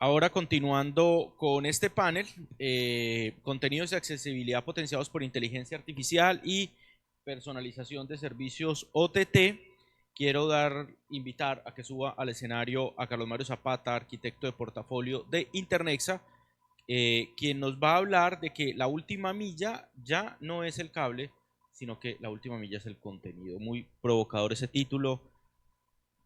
Ahora continuando con este panel, contenidos de accesibilidad potenciados por inteligencia artificial y personalización de servicios OTT, quiero invitar a que suba al escenario a Carlos Mario Zapata, arquitecto de portafolio de Internexa, quien nos va a hablar de que la última milla ya no es el cable, sino que la última milla es el contenido. Muy provocador ese título.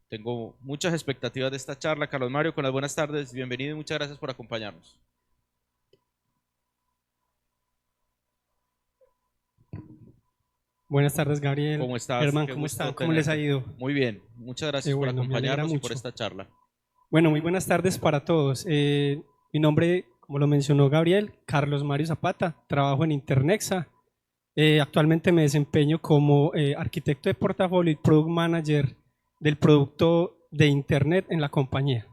Tengo muchas expectativas de esta charla. Carlos Mario, con las buenas tardes, bienvenido y muchas gracias por acompañarnos. Buenas tardes, Gabriel. ¿Cómo estás? Germán, ¿cómo están? ¿Cómo les ha ido? Muy bien, muchas gracias por acompañarnos y por esta charla. Bueno, muy buenas tardes para todos. Mi nombre, como lo mencionó Gabriel, Carlos Mario Zapata, trabajo en Internexa. Actualmente me desempeño como arquitecto de portafolio y product manager del producto de Internet en la compañía.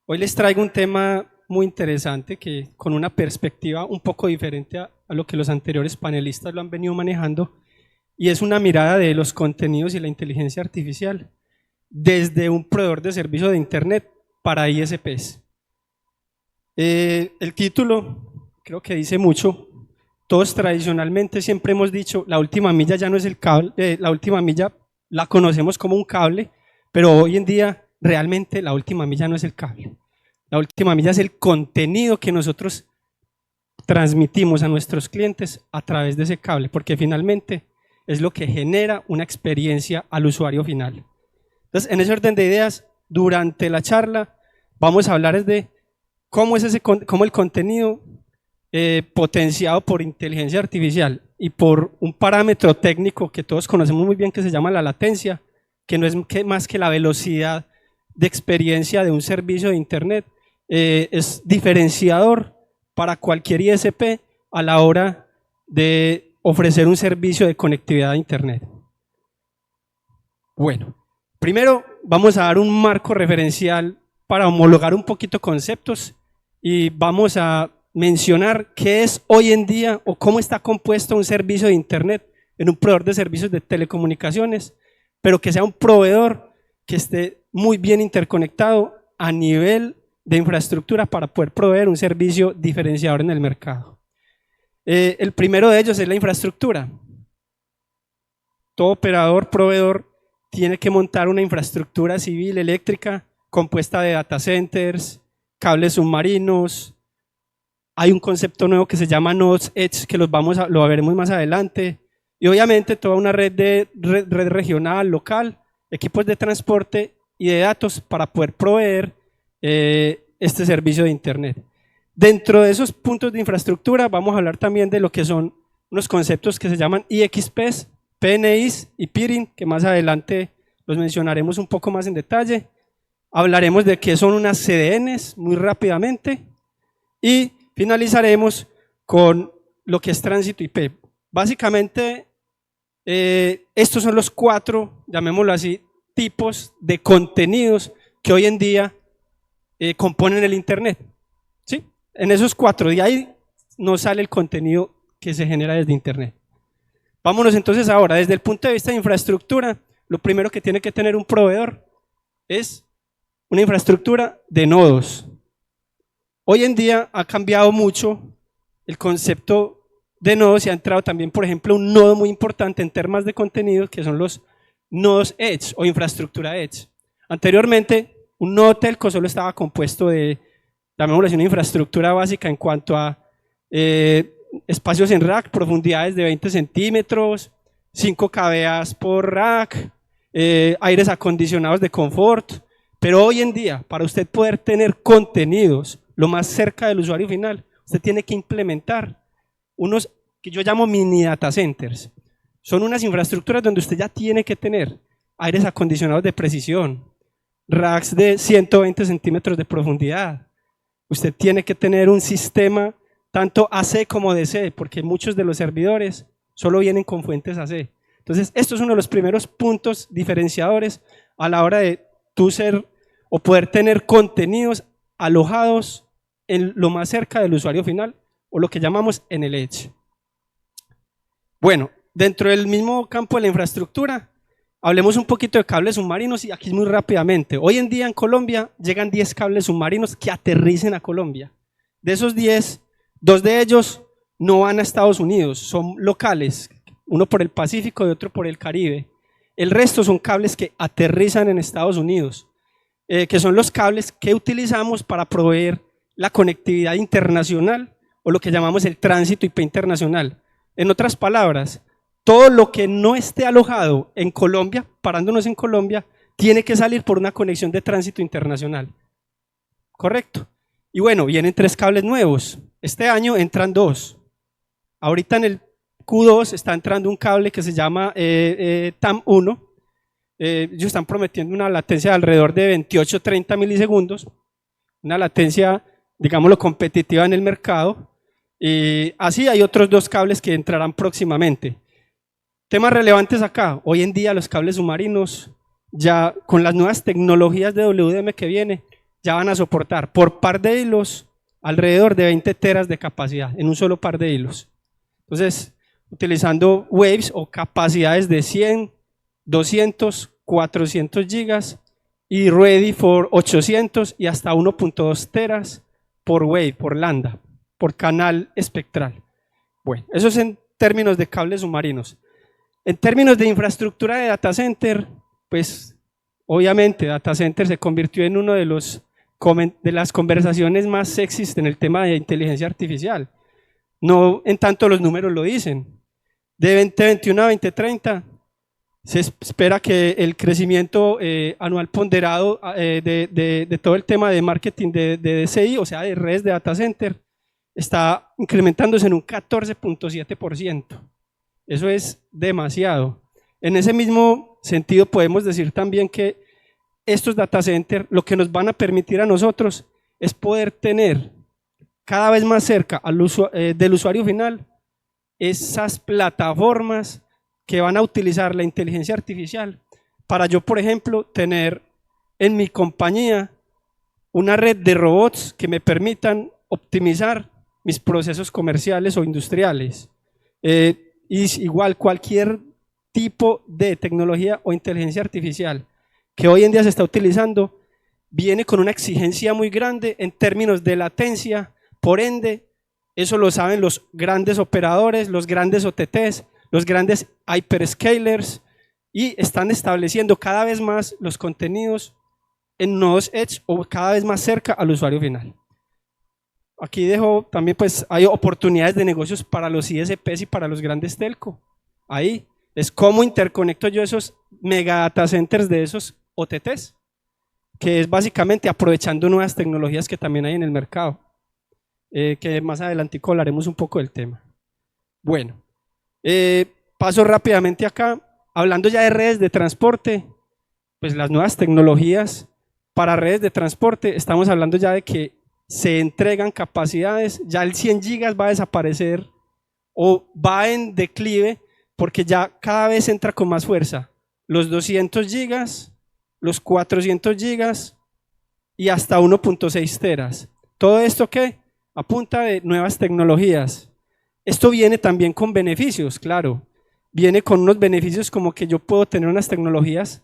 Hoy les traigo un tema muy interesante que con una perspectiva un poco diferente a lo que los anteriores panelistas lo han venido manejando, y es una mirada de los contenidos y la inteligencia artificial desde un proveedor de servicio de Internet para ISPs. El título creo que dice mucho. Todos tradicionalmente siempre hemos dicho la última milla ya no es el cable, la última milla la conocemos como un cable, pero hoy en día realmente la última milla no es el cable. La última milla es el contenido que nosotros transmitimos a nuestros clientes a través de ese cable, porque finalmente es lo que genera una experiencia al usuario final. Entonces, en ese orden de ideas, durante la charla vamos a hablar de cómo el contenido potenciado por inteligencia artificial y por un parámetro técnico que todos conocemos muy bien que se llama la latencia, que no es más que la velocidad de experiencia de un servicio de Internet, es diferenciador para cualquier ISP a la hora de ofrecer un servicio de conectividad a Internet. Bueno, primero vamos a dar un marco referencial para homologar un poquito conceptos y vamos a mencionar qué es hoy en día o cómo está compuesto un servicio de Internet en un proveedor de servicios de telecomunicaciones, pero que sea un proveedor que esté muy bien interconectado a nivel de infraestructura para poder proveer un servicio diferenciador en el mercado. El primero de ellos es la infraestructura. Todo operador, proveedor, tiene que montar una infraestructura civil eléctrica compuesta de data centers, cables submarinos. Hay un concepto nuevo que se llama nodes edge, que lo veremos más adelante. Y obviamente toda una red regional, local, equipos de transporte y de datos para poder proveer este servicio de Internet. Dentro de esos puntos de infraestructura vamos a hablar también de lo que son unos conceptos que se llaman IXPs, PNIs y peering, que más adelante los mencionaremos un poco más en detalle. Hablaremos de qué son unas CDNs muy rápidamente y finalizaremos con lo que es tránsito IP. Básicamente, estos son los 4, llamémoslo así, tipos de contenidos que hoy en día componen el Internet. ¿Sí? En esos 4, de ahí no sale el contenido que se genera desde Internet. Vámonos entonces ahora, desde el punto de vista de infraestructura, lo primero que tiene que tener un proveedor es una infraestructura de nodos. Hoy en día ha cambiado mucho el concepto de nodos y ha entrado también, por ejemplo, un nodo muy importante en temas de contenido que son los nodos edge o infraestructura edge. Anteriormente, un nodo telco solo estaba compuesto de, llamémoslo así, una infraestructura básica en cuanto a espacios en rack, profundidades de 20 centímetros, 5 kVA por rack, aires acondicionados de confort. Pero hoy en día, para usted poder tener contenidos lo más cerca del usuario final, usted tiene que implementar unos que yo llamo mini data centers. Son unas infraestructuras donde usted ya tiene que tener aires acondicionados de precisión, racks de 120 centímetros de profundidad. Usted tiene que tener un sistema tanto AC como DC, porque muchos de los servidores solo vienen con fuentes AC. Entonces, esto es uno de los primeros puntos diferenciadores a la hora de tú ser o poder tener contenidos alojados en lo más cerca del usuario final o lo que llamamos en el edge. Bueno, dentro del mismo campo de la infraestructura Hablemos un poquito de cables submarinos y aquí muy rápidamente. Hoy en día en Colombia llegan 10 cables submarinos que aterricen a Colombia. De esos 10, 2 de ellos no van a Estados Unidos, son locales, uno por el Pacífico y otro por el Caribe. El resto son cables que aterrizan en Estados Unidos, que son los cables que utilizamos para proveer la conectividad internacional o lo que llamamos el tránsito IP internacional. En otras palabras, todo lo que no esté alojado en Colombia, parándonos en Colombia, tiene que salir por una conexión de tránsito internacional. ¿Correcto? Y bueno, vienen 3 cables nuevos. Este año entran 2. Ahorita en el Q2 está entrando un cable que se llama TAM1. Ellos están prometiendo una latencia de alrededor de 28-30 milisegundos. Una latencia, digámoslo, competitiva en el mercado. Así hay otros 2 cables que entrarán próximamente. Temas relevantes acá. Hoy en día los cables submarinos, ya con las nuevas tecnologías de WDM que viene, ya van a soportar por par de hilos alrededor de 20 teras de capacidad en un solo par de hilos. Entonces, utilizando waves o capacidades de 100, 200, 400 gigas y ready for 800 y hasta 1.2 teras por wave, por lambda, por canal espectral. Bueno, eso es en términos de cables submarinos. En términos de infraestructura de data center, pues obviamente data center se convirtió en uno de las conversaciones más sexys en el tema de inteligencia artificial. No en tanto los números lo dicen. De 2021 a 2030 se espera que el crecimiento anual ponderado de todo el tema de marketing de DCI, o sea, de redes de data center, está incrementándose en un 14.7%. Eso es demasiado. En ese mismo sentido podemos decir también que estos data centers lo que nos van a permitir a nosotros es poder tener cada vez más cerca del usuario final esas plataformas que van a utilizar la inteligencia artificial para yo, por ejemplo, tener en mi compañía una red de robots que me permitan optimizar mis procesos comerciales o industriales. Y igual cualquier tipo de tecnología o inteligencia artificial que hoy en día se está utilizando viene con una exigencia muy grande en términos de latencia, por ende, eso lo saben los grandes operadores, los grandes OTTs, los grandes hyperscalers y están estableciendo cada vez más los contenidos en nodos edge o cada vez más cerca al usuario final. Aquí dejo también, pues hay oportunidades de negocios para los ISPs y para los grandes telco. Ahí es cómo interconecto yo esos mega data centers de esos OTTs, que es básicamente aprovechando nuevas tecnologías que también hay en el mercado, que más adelante hablaremos un poco del tema. Bueno, paso rápidamente acá, hablando ya de redes de transporte, pues las nuevas tecnologías para redes de transporte, estamos hablando ya de que se entregan capacidades, ya el 100 gigas va a desaparecer o va en declive porque ya cada vez entra con más fuerza los 200 gigas, los 400 gigas y hasta 1.6 teras. ¿Todo esto qué? A punta de nuevas tecnologías. Esto viene también con beneficios, claro. Viene con unos beneficios como que yo puedo tener unas tecnologías,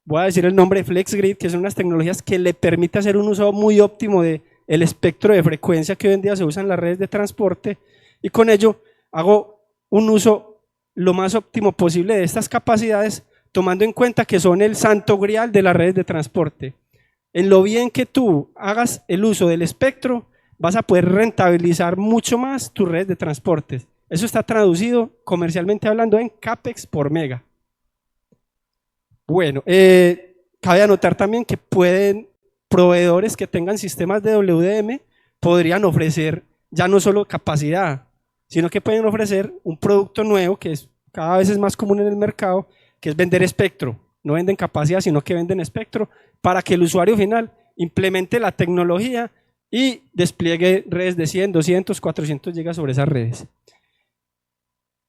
voy a decir el nombre, FlexGrid, que son unas tecnologías que le permiten hacer un uso muy óptimo del espectro de frecuencia que hoy en día se usa en las redes de transporte y con ello hago un uso lo más óptimo posible de estas capacidades, tomando en cuenta que son el santo grial de las redes de transporte. En lo bien que tú hagas el uso del espectro, vas a poder rentabilizar mucho más tus redes de transporte. Eso está traducido comercialmente hablando en CAPEX por mega. Bueno, cabe anotar también que proveedores que tengan sistemas de WDM podrían ofrecer ya no solo capacidad, sino que pueden ofrecer un producto nuevo que cada vez es más común en el mercado, que es vender espectro. No venden capacidad, sino que venden espectro para que el usuario final implemente la tecnología y despliegue redes de 100, 200, 400 gigas sobre esas redes.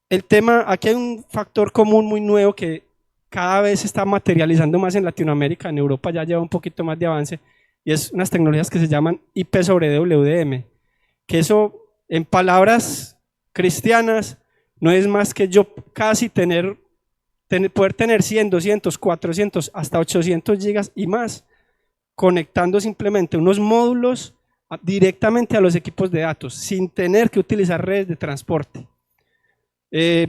El tema, aquí hay un factor común muy nuevo que cada vez se está materializando más en Latinoamérica, en Europa ya lleva un poquito más de avance, y es unas tecnologías que se llaman IP sobre WDM, que eso en palabras cristianas no es más que yo casi tener poder tener 100, 200, 400, hasta 800 gigas y más, conectando simplemente unos módulos directamente a los equipos de datos, sin tener que utilizar redes de transporte.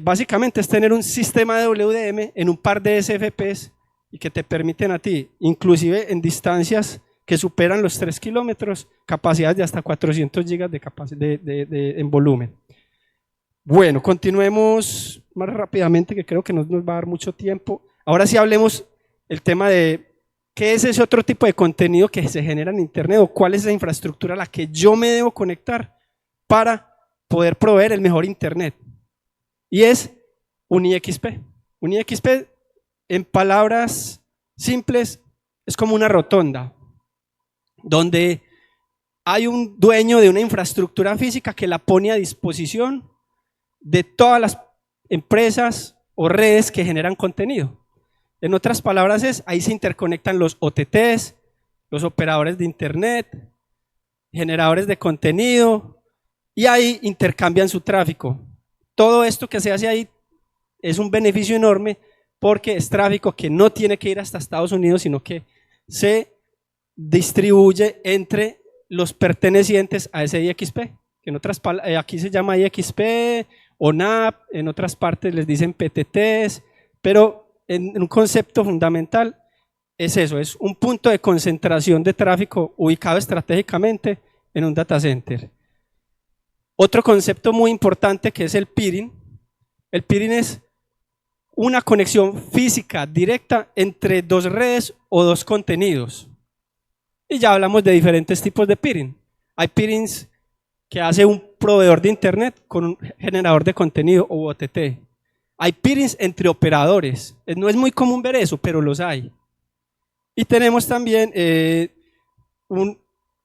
Básicamente es tener un sistema de WDM en un par de SFPs y que te permiten a ti, inclusive en distancias que superan los 3 kilómetros, capacidades de hasta 400 gigas en volumen. Bueno, continuemos más rápidamente, que creo que no nos va a dar mucho tiempo. Ahora sí hablemos el tema de qué es ese otro tipo de contenido que se genera en Internet, o cuál es la infraestructura a la que yo me debo conectar para poder proveer el mejor Internet. Y es un IXP. Un IXP, en palabras simples, es como una rotonda, donde hay un dueño de una infraestructura física que la pone a disposición de todas las empresas o redes que generan contenido. En otras palabras, ahí se interconectan los OTTs, los operadores de Internet, generadores de contenido, y ahí intercambian su tráfico. Todo esto que se hace ahí es un beneficio enorme, porque es tráfico que no tiene que ir hasta Estados Unidos, sino que se distribuye entre los pertenecientes a ese IXP, que en otras aquí se llama IXP o NAP, en otras partes les dicen PTTs, pero en un concepto fundamental es eso, es un punto de concentración de tráfico ubicado estratégicamente en un data center. Otro concepto muy importante que es el peering. El peering es una conexión física directa entre dos redes o dos contenidos. Y ya hablamos de diferentes tipos de peering. Hay peerings que hace un proveedor de Internet con un generador de contenido o OTT. Hay peerings entre operadores. No es muy común ver eso, pero los hay. Y tenemos también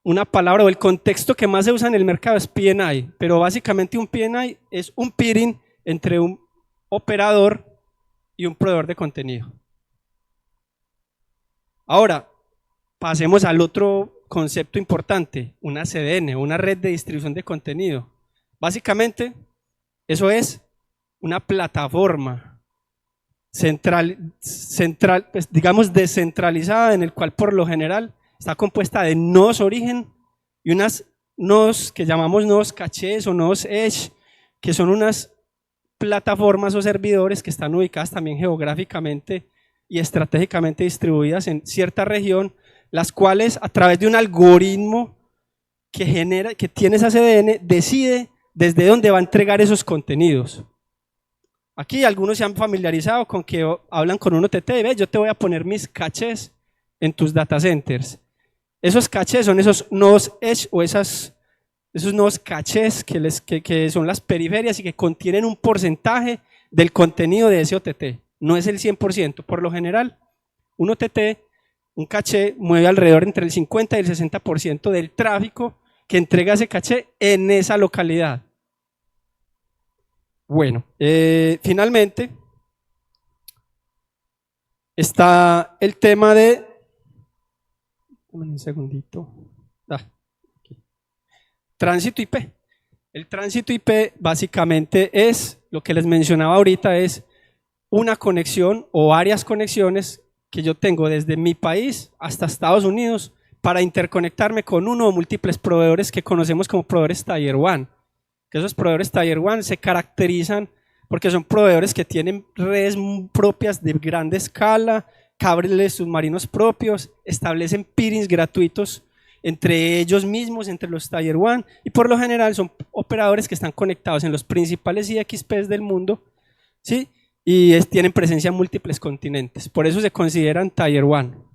una palabra, o el contexto que más se usa en el mercado es PNI, pero básicamente un PNI es un peering entre un operador y un proveedor de contenido. Ahora, pasemos al otro concepto importante, una CDN, una red de distribución de contenido. Básicamente, eso es una plataforma pues, digamos descentralizada, en el cual por lo general está compuesta de nodos origen y unas nodos que llamamos nodos cachés o nodos edge, que son unas plataformas o servidores que están ubicadas también geográficamente y estratégicamente distribuidas en cierta región, las cuales a través de un algoritmo que tiene esa CDN decide desde dónde va a entregar esos contenidos. Aquí algunos se han familiarizado con que hablan con un OTT y ve, yo te voy a poner mis cachés en tus data centers. Esos cachés son esos nodos edge o esos nodos cachés que son las periferias y que contienen un porcentaje del contenido de ese OTT. No es el 100%. Por lo general, un OTT, un caché, mueve alrededor entre el 50 y el 60% del tráfico que entrega ese caché en esa localidad. Bueno, finalmente está el tema de... Un segundito. Tránsito IP. El tránsito IP básicamente es, lo que les mencionaba ahorita, es una conexión o varias conexiones que yo tengo desde mi país hasta Estados Unidos para interconectarme con uno o múltiples proveedores que conocemos como proveedores Tier 1. Que esos proveedores Tier 1 se caracterizan porque son proveedores que tienen redes propias de grande escala, cables submarinos propios, establecen peerings gratuitos entre ellos mismos, entre los Tier 1, y por lo general son operadores que están conectados en los principales IXPs del mundo, ¿sí? Y tienen presencia en múltiples continentes, por eso se consideran Tier 1.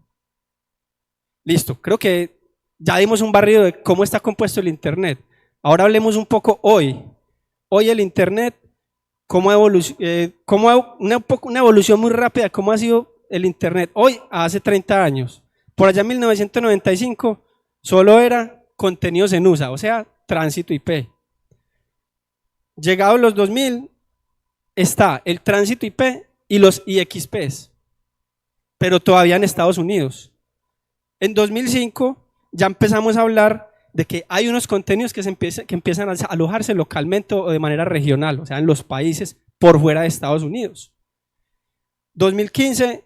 Listo, creo que ya dimos un barrido de cómo está compuesto el Internet. Ahora hablemos un poco hoy. Hoy el Internet, una evolución muy rápida de cómo ha sido el Internet hoy a hace 30 años. Por allá en 1995 solo era contenidos en USA, o sea, tránsito IP. Llegados los 2000 está el tránsito IP y los IXPs, pero todavía en Estados Unidos. En 2005 ya empezamos a hablar de que hay unos contenidos que empiezan a alojarse localmente o de manera regional, o sea, en los países por fuera de Estados Unidos. 2015,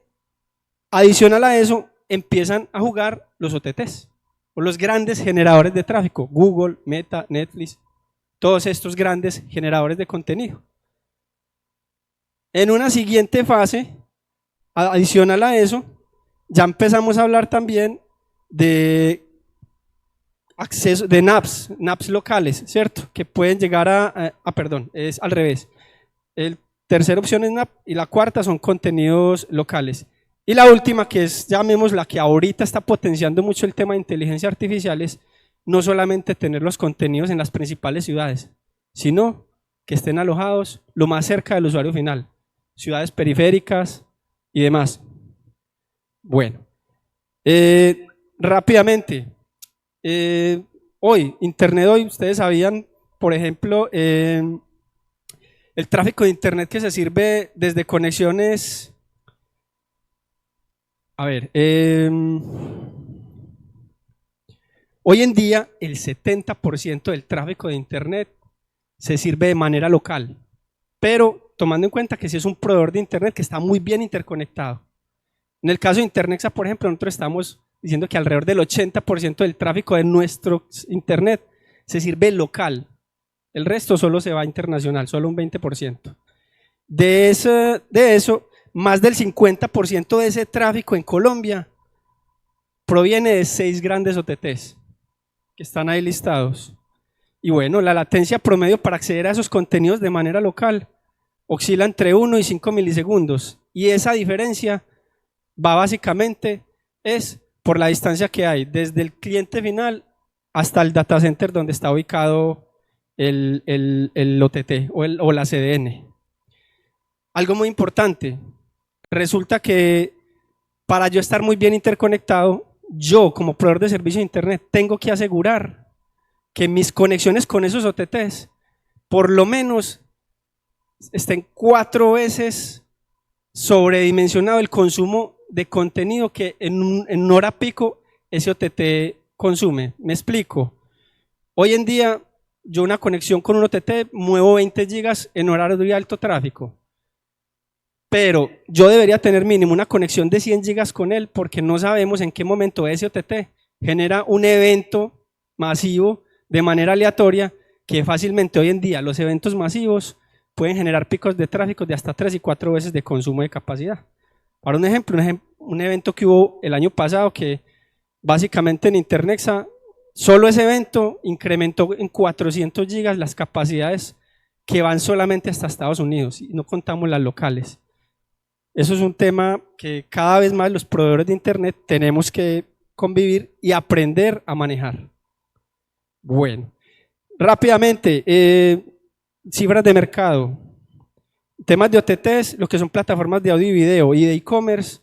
adicional a eso, empiezan a jugar los OTTs, o los grandes generadores de tráfico, Google, Meta, Netflix, todos estos grandes generadores de contenido. En una siguiente fase, adicional a eso, ya empezamos a hablar también de acceso de NAPs locales, ¿cierto? Que pueden llegar perdón, es al revés. El tercera opción es NAP y la cuarta son contenidos locales. Y la última, que es, llamémosla, la que ahorita está potenciando mucho el tema de inteligencia artificial, es no solamente tener los contenidos en las principales ciudades, sino que estén alojados lo más cerca del usuario final, ciudades periféricas y demás. Bueno, rápidamente, Internet hoy, ustedes sabían, por ejemplo, el tráfico de Internet que se sirve desde conexiones. A ver, hoy en día el 70% del tráfico de Internet se sirve de manera local, pero tomando en cuenta que si es un proveedor de Internet que está muy bien interconectado. En el caso de Internexa, por ejemplo, nosotros estamos diciendo que alrededor del 80% del tráfico de nuestro Internet se sirve local, el resto solo se va internacional, solo un 20%. De eso, más del 50% de ese tráfico en Colombia proviene de 6 grandes OTTs que están ahí listados. Y bueno, la latencia promedio para acceder a esos contenidos de manera local oscila entre 1 y 5 milisegundos. Y esa diferencia va básicamente es por la distancia que hay desde el cliente final hasta el data center donde está ubicado el OTT o la CDN. Algo muy importante, resulta que para yo estar muy bien interconectado, yo como proveedor de servicio de Internet tengo que asegurar que mis conexiones con esos OTTs por lo menos estén 4 veces sobredimensionado el consumo de contenido que en hora pico ese OTT consume. Me explico. Hoy en día yo una conexión con un OTT muevo 20 gigas en horario de alto tráfico, pero yo debería tener mínimo una conexión de 100 gigas con él porque no sabemos en qué momento ese OTT genera un evento masivo de manera aleatoria que fácilmente hoy en día los eventos masivos pueden generar picos de tráfico de hasta 3 y 4 veces de consumo de capacidad. Para un ejemplo, un evento que hubo el año pasado que básicamente en Internexa, solo ese evento incrementó en 400 gigas las capacidades que van solamente hasta Estados Unidos y no contamos las locales. Eso es un tema que cada vez más los proveedores de Internet tenemos que convivir y aprender a manejar. Bueno, rápidamente, cifras de mercado. Temas de OTTs, lo que son plataformas de audio y video y de e-commerce,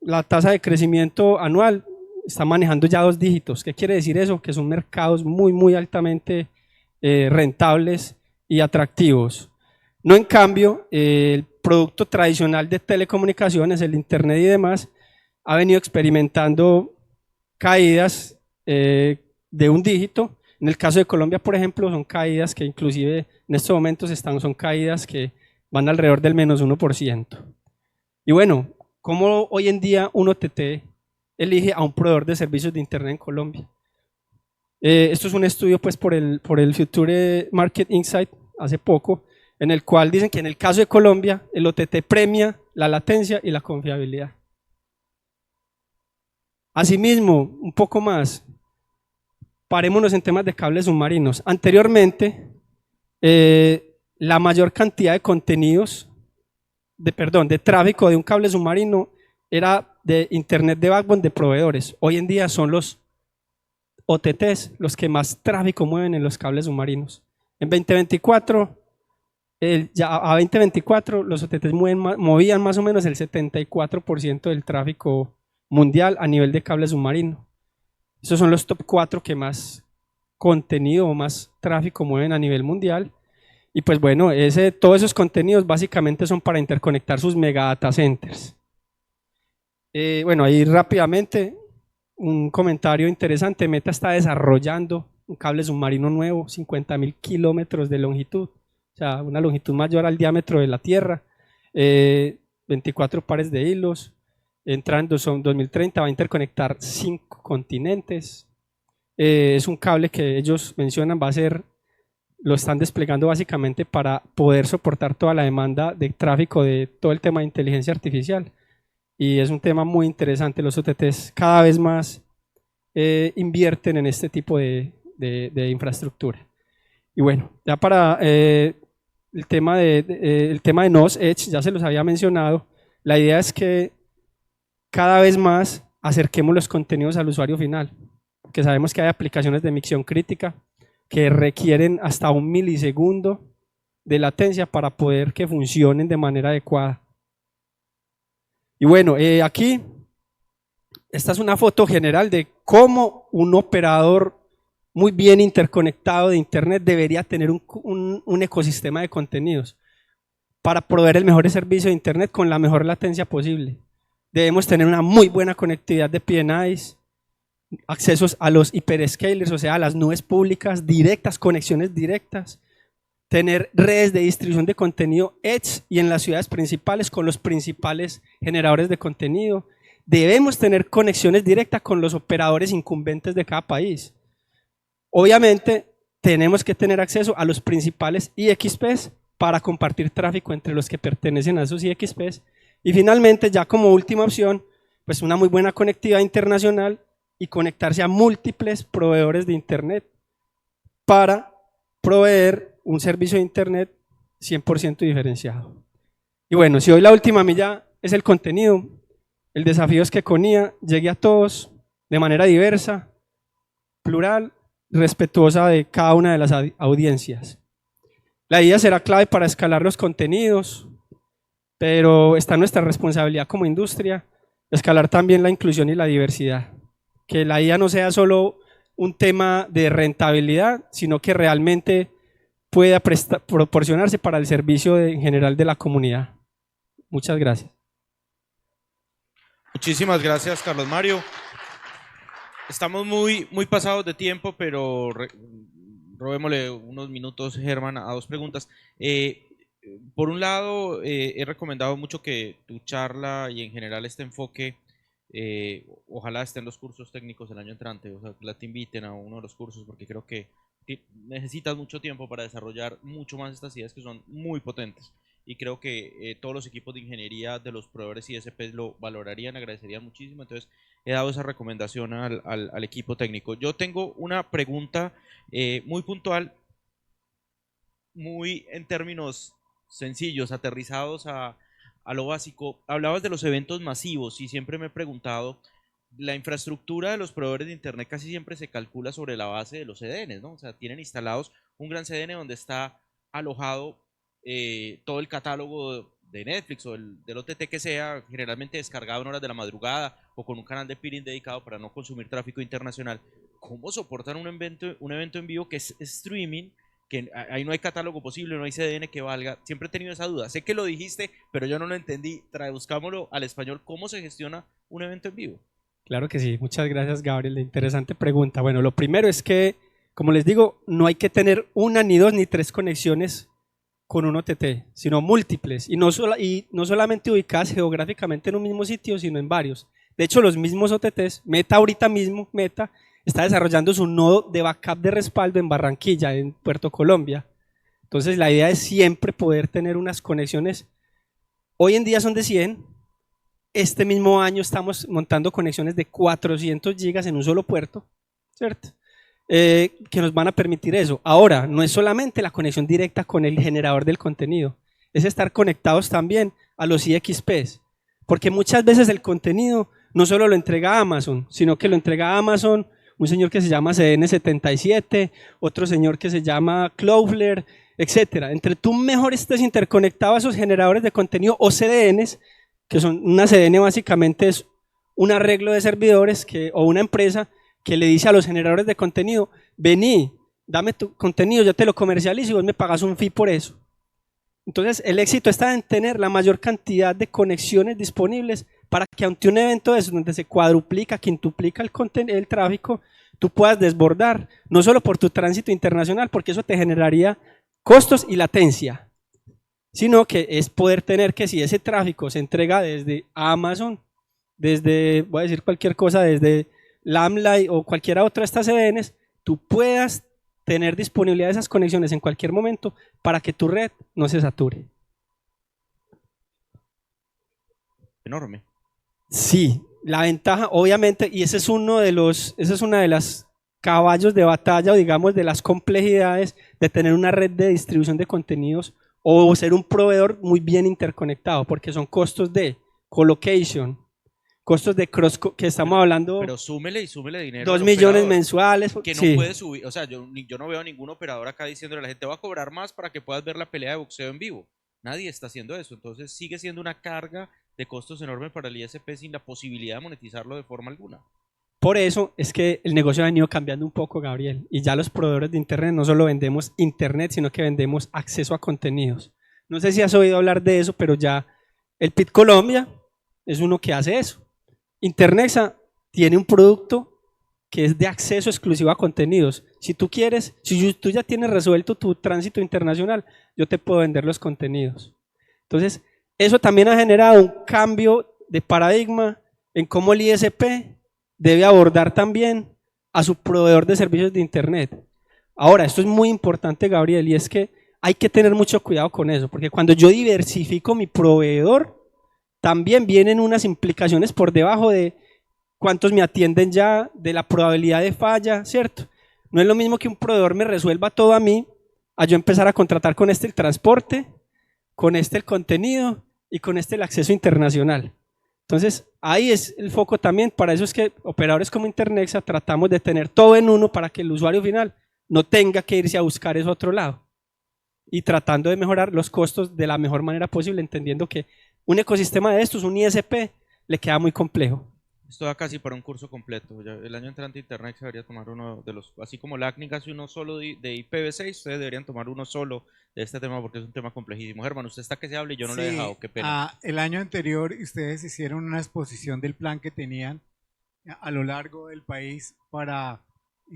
la tasa de crecimiento anual está manejando ya 2 dígitos. ¿Qué quiere decir eso? Que son mercados muy altamente rentables y atractivos. No en cambio, el producto tradicional de telecomunicaciones, el Internet y demás, ha venido experimentando caídas de 1 dígito. En el caso de Colombia, por ejemplo, son caídas que inclusive en estos momentos son caídas que van alrededor del -1%. Y bueno, ¿cómo hoy en día un OTT elige a un proveedor de servicios de Internet en Colombia? Esto es un estudio pues por el Future Market Insight hace poco, en el cual dicen que en el caso de Colombia el OTT premia la latencia y la confiabilidad. Asimismo, un poco más, parémonos en temas de cables submarinos. Anteriormente, la mayor cantidad de contenidos, de tráfico de un cable submarino era de Internet de backbone de proveedores. Hoy en día son los OTTs los que más tráfico mueven en los cables submarinos. En 2024, ya a 2024 los OTTs movían más o menos el 74% del tráfico mundial a nivel de cable submarino. Esos son los top 4 que más contenido o más tráfico mueven a nivel mundial. Y pues bueno, todos esos contenidos básicamente son para interconectar sus mega data centers. Bueno, ahí rápidamente un comentario interesante. Meta está desarrollando un cable submarino nuevo, 50.000 kilómetros de longitud, o sea, una longitud mayor al diámetro de la Tierra. 24 pares de hilos, entrando son 2030, va a interconectar 5 continentes. Es un cable que ellos mencionan, lo están desplegando básicamente para poder soportar toda la demanda de tráfico de todo el tema de inteligencia artificial. Y es un tema muy interesante, los OTTs cada vez más invierten en este tipo de infraestructura. Y bueno, ya para el tema de NOS Edge, ya se los había mencionado, la idea es que cada vez más acerquemos los contenidos al usuario final, que sabemos que hay aplicaciones de misión crítica que requieren hasta 1 milisegundo de latencia para poder que funcionen de manera adecuada. Y bueno, aquí, esta es una foto general de cómo un operador muy bien interconectado de Internet debería tener un ecosistema de contenidos para proveer el mejor servicio de Internet con la mejor latencia posible. Debemos tener una muy buena conectividad de PNIs, accesos a los hyperscalers, o sea, a las nubes públicas directas, conexiones directas, tener redes de distribución de contenido edge y en las ciudades principales con los principales generadores de contenido. Debemos tener conexiones directas con los operadores incumbentes de cada país. Obviamente, tenemos que tener acceso a los principales IXPs para compartir tráfico entre los que pertenecen a esos IXPs. Y finalmente, ya como última opción, pues una muy buena conectividad internacional y conectarse a múltiples proveedores de Internet para proveer un servicio de Internet 100% diferenciado. Y bueno, si hoy la última milla es el contenido, el desafío es que con IA llegue a todos de manera diversa, plural, respetuosa de cada una de las audiencias. La IA será clave para escalar los contenidos, pero está nuestra responsabilidad como industria escalar también la inclusión y la diversidad. Que la IA no sea solo un tema de rentabilidad, sino que realmente pueda proporcionarse para el servicio en general de la comunidad. Muchas gracias. Muchísimas gracias, Carlos Mario. Estamos muy pasados de tiempo, pero robémosle unos minutos, Germán, a dos preguntas. Por un lado, he recomendado mucho que tu charla y en general este enfoque, ojalá estén los cursos técnicos el año entrante, o sea, que te inviten a uno de los cursos, porque creo que necesitas mucho tiempo para desarrollar mucho más estas ideas que son muy potentes. Y creo que todos los equipos de ingeniería de los proveedores ISP lo valorarían, agradecerían muchísimo. Entonces, he dado esa recomendación al equipo técnico. Yo tengo una pregunta muy puntual, muy en términos sencillos, aterrizados a lo básico. Hablabas de los eventos masivos y siempre me he preguntado, la infraestructura de los proveedores de Internet casi siempre se calcula sobre la base de los CDNs, ¿no? O sea, tienen instalados un gran CDN donde está alojado todo el catálogo de Netflix o del OTT que sea, generalmente descargado en horas de la madrugada o con un canal de peering dedicado para no consumir tráfico internacional. ¿Cómo soportan un evento en vivo que es streaming, que ahí no hay catálogo posible, no hay CDN que valga? Siempre he tenido esa duda. Sé que lo dijiste, pero yo no lo entendí. Traduzcámoslo al español. ¿Cómo se gestiona un evento en vivo? Claro que sí. Muchas gracias, Gabriel. Interesante pregunta. Bueno, lo primero es que, como les digo, no hay que tener una, ni dos, ni tres conexiones con un OTT, sino múltiples, y no solamente ubicadas geográficamente en un mismo sitio, sino en varios. De hecho, los mismos OTTs, Meta ahorita mismo, Meta, está desarrollando su nodo de backup de respaldo en Barranquilla, en Puerto Colombia. Entonces, la idea es siempre poder tener unas conexiones. Hoy en día son de 100. Este mismo año estamos montando conexiones de 400 gigas en un solo puerto, ¿cierto? Que nos van a permitir eso. Ahora, no es solamente la conexión directa con el generador del contenido, es estar conectados también a los IXPs, porque muchas veces el contenido no solo lo entrega Amazon, sino que lo entrega Amazon, un señor que se llama CN77, otro señor que se llama Cloudflare, etc. Entre tú mejor estés interconectado a esos generadores de contenido o CDNs, que son una CDN básicamente es un arreglo de servidores o una empresa que le dice a los generadores de contenido, vení, dame tu contenido, yo te lo comercializo y vos me pagas un fee por eso. Entonces el éxito está en tener la mayor cantidad de conexiones disponibles para que ante un evento de eso, donde se cuadruplica, quintuplica el tráfico, tú puedas desbordar, no solo por tu tránsito internacional, porque eso te generaría costos y latencia. sino que es poder tener que si ese tráfico se entrega desde Amazon, desde, voy a decir cualquier cosa, desde Lamlight o cualquiera otra de estas CDNs, tú puedas tener disponibilidad de esas conexiones en cualquier momento para que tu red no se sature. Enorme. Sí, la ventaja, obviamente, y ese es esa es una de las caballos de batalla, o digamos, de las complejidades de tener una red de distribución de contenidos o ser un proveedor muy bien interconectado, porque son costos de colocation, costos de que estamos hablando, Pero súmele y súmele dinero 2 al millones operador, mensuales. que no Sí. puede subir, o sea, yo no veo a ningún operador acá diciéndole a la gente va a cobrar más para que puedas ver la pelea de boxeo en vivo. Nadie está haciendo eso, entonces sigue siendo una carga de costos enorme para el ISP sin la posibilidad de monetizarlo de forma alguna. Por eso es que el negocio ha venido cambiando un poco, Gabriel, y ya los proveedores de Internet no solo vendemos Internet, sino que vendemos acceso a contenidos. No sé si has oído hablar de eso, pero ya el PIT Colombia es uno que hace eso. Internexa tiene un producto que es de acceso exclusivo a contenidos. Si tú quieres, si tú ya tienes resuelto tu tránsito internacional, yo te puedo vender los contenidos. Entonces, eso también ha generado un cambio de paradigma en cómo el ISP debe abordar también a su proveedor de servicios de Internet. Ahora, esto es muy importante, Gabriel, y es que hay que tener mucho cuidado con eso, porque cuando yo diversifico mi proveedor, también vienen unas implicaciones por debajo de cuántos me atienden ya, de la probabilidad de falla, ¿cierto? No es lo mismo que un proveedor me resuelva todo a mí, a yo empezar a contratar con este el transporte, con este el contenido y con este el acceso internacional. Entonces, ahí es el foco también, para eso es que operadores como Internexa tratamos de tener todo en uno para que el usuario final no tenga que irse a buscar eso a otro lado. Y tratando de mejorar los costos de la mejor manera posible, entendiendo que un ecosistema de estos, un ISP, le queda muy complejo. Esto da casi para un curso completo. Ya el año entrante Internet se debería tomar uno de los, así como LACNIC hace uno solo de IPv6, ustedes deberían tomar uno solo de este tema porque es un tema complejísimo. Germán, usted está que se hable y yo no le he dejado, qué pena. El año anterior ustedes hicieron una exposición del plan que tenían a lo largo del país para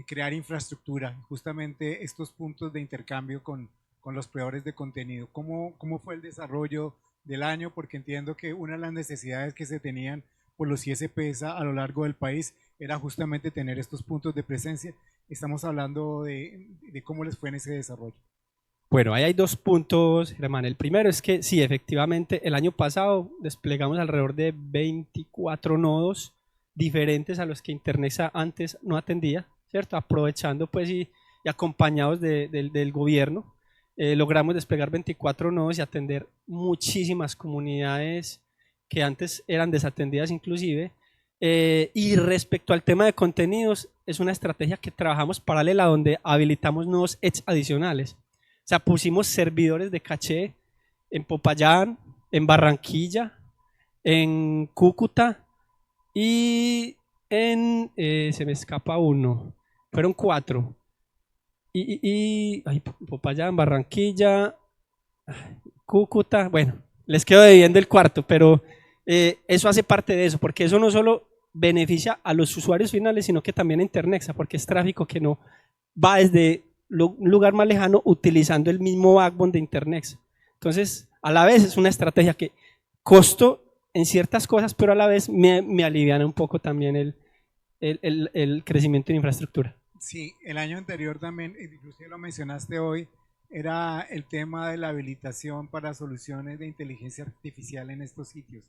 crear infraestructura, justamente estos puntos de intercambio con los proveedores de contenido. ¿Cómo fue el desarrollo del año? Porque entiendo que una de las necesidades que se tenían por los ISPs a lo largo del país era justamente tener estos puntos de presencia. Estamos hablando de cómo les fue en ese desarrollo. Bueno, ahí hay dos puntos, Germán. El primero es que sí, efectivamente, el año pasado desplegamos alrededor de 24 nodos diferentes a los que Internexa antes no atendía, ¿cierto? Aprovechando pues y acompañados del gobierno, logramos desplegar 24 nodos y atender muchísimas comunidades que antes eran desatendidas inclusive. Y respecto al tema de contenidos, es una estrategia que trabajamos paralela donde habilitamos nuevos edge adicionales. O sea, pusimos servidores de caché en Popayán, en Barranquilla, en Cúcuta y se me escapa uno, fueron 4. Popayán, Barranquilla, Cúcuta, bueno, les quedo debiendo el cuarto, pero eso hace parte de eso, porque eso no solo beneficia a los usuarios finales, sino que también a Internexa, porque es tráfico que no va desde un lugar más lejano utilizando el mismo backbone de Internexa. Entonces, a la vez es una estrategia que costó en ciertas cosas, pero a la vez me aliviana un poco también el crecimiento de infraestructura. Sí, el año anterior también, inclusive lo mencionaste hoy, era el tema de la habilitación para soluciones de inteligencia artificial en estos sitios.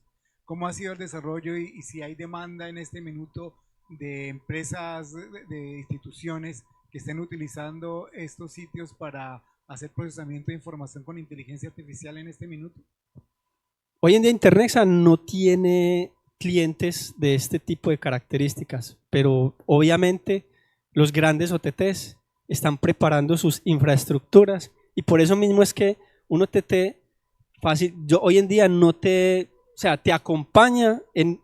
¿Cómo ha sido el desarrollo y si hay demanda en este minuto de empresas, de instituciones que estén utilizando estos sitios para hacer procesamiento de información con inteligencia artificial en este minuto? Hoy en día Internexa no tiene clientes de este tipo de características, pero obviamente los grandes OTTs están preparando sus infraestructuras y por eso mismo es que un OTT fácil, yo hoy en día no te, o sea, te acompaña en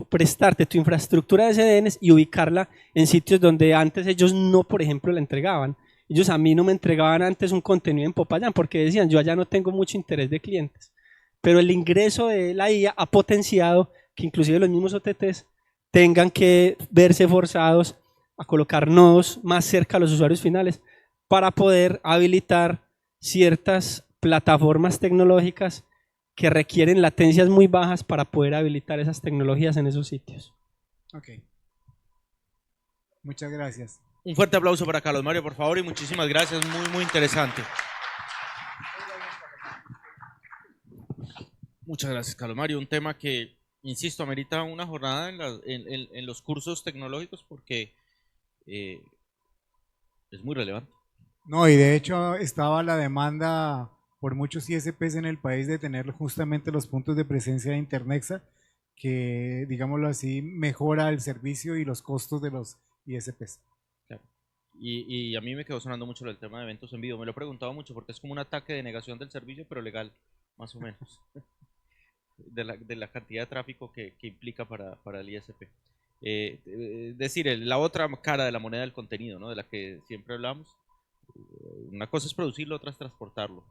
prestarte tu infraestructura de CDNs y ubicarla en sitios donde antes ellos no, por ejemplo, la entregaban. Ellos a mí no me entregaban antes un contenido en Popayán porque decían, yo allá no tengo mucho interés de clientes. Pero el ingreso de la IA ha potenciado que inclusive los mismos OTTs tengan que verse forzados a colocar nodos más cerca a los usuarios finales para poder habilitar ciertas plataformas tecnológicas que requieren latencias muy bajas para poder habilitar esas tecnologías en esos sitios. Ok. Muchas gracias. Un fuerte aplauso para Carlos Mario, por favor, y muchísimas gracias, muy interesante. Muchas gracias, Carlos Mario. Un tema que, insisto, amerita una jornada en los cursos tecnológicos porque es muy relevante. No, y de hecho estaba la demanda por muchos ISPs en el país de tener justamente los puntos de presencia de Internexa, que, digámoslo así, mejora el servicio y los costos de los ISPs. Claro. Y a mí me quedó sonando mucho el tema de eventos en vivo. Me lo he preguntado mucho porque es como un ataque de negación del servicio, pero legal, más o menos, de la cantidad de tráfico que implica para el ISP. Decir, la otra cara de la moneda del contenido, ¿no? De la que siempre hablamos. Una cosa es producirlo, otra es transportarlo.